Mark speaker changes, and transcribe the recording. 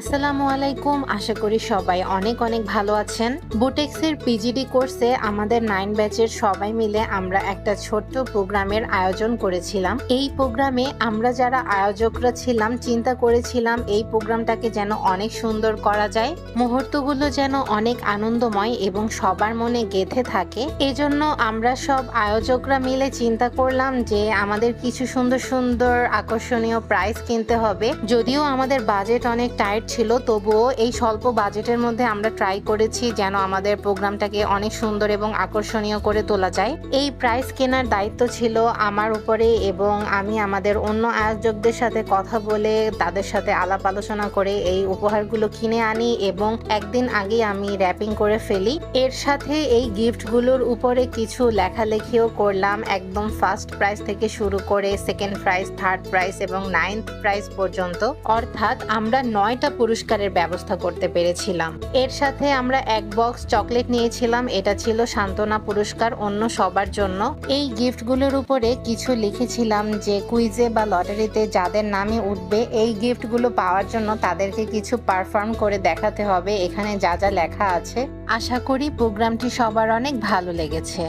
Speaker 1: আসসালামু আলাইকুম। আশা করি সবাই অনেক অনেক ভালো আছেন। বুটেক্সের পিজিডি কোর্সে আমাদের 9 ব্যাচের সবাই মিলে আমরা একটা ছোট্ট প্রোগ্রামের আয়োজন করেছিলাম। এই প্রোগ্রামে আমরা যারা আয়োজকরা ছিলাম চিন্তা করেছিলাম এই প্রোগ্রামটাকে যেন অনেক সুন্দর করা যায়, মুহূর্তগুলো যেন অনেক আনন্দময় এবং সবার মনে গেঁথে থাকে। এজন্য আমরা সব আয়োজকরা মিলে চিন্তা করলাম যে আমাদের কিছু সুন্দর সুন্দর আকর্ষণীয় প্রাইজ কিনতে হবে। যদিও আমাদের বাজেট অনেক টাইট ছিল, তবুও এই স্বল্প বাজেটের মধ্যে আমরা ট্রাই করেছি যেন আমাদের প্রোগ্রামটাকে অনেক সুন্দর এবং আকর্ষণীয় করে তোলা যায়। এই প্রাইজ কেনার দায়িত্ব ছিল আমার উপরে এবং আমি আমাদের অন্য আয়োজকদের সাথে কথা বলে তাদের সাথে আলাপ আলোচনা করে এই উপহারগুলো কিনে আনি এবং একদিন আগে আমি র্যাপিং করে ফেলি। এর সাথে এই গিফটগুলোর উপরে কিছু লেখালেখিও করলাম, একদম ফার্স্ট প্রাইজ থেকে শুরু করে সেকেন্ড প্রাইজ, থার্ড প্রাইজ এবং 9th প্রাইজ পর্যন্ত। অর্থাৎ আমরা 9টা পুরস্কারের ব্যবস্থা করতে পেরেছিলাম। এর সাথে আমরা এক বক্স চকলেট নিয়েছিলাম, এটা ছিল সান্ত্বনা পুরস্কার অন্য সবার জন্য। এই গিফটগুলোর উপরে কিছু লিখেছিলাম যে কুইজে বা লটারিতে যাদের নামে উঠবে এই গিফটগুলো পাওয়ার জন্য তাদেরকে কিছু পারফর্ম করে দেখাতে হবে। এখানে যা যা লেখা আছে, আশা করি প্রোগ্রামটি সবার অনেক ভালো লেগেছে।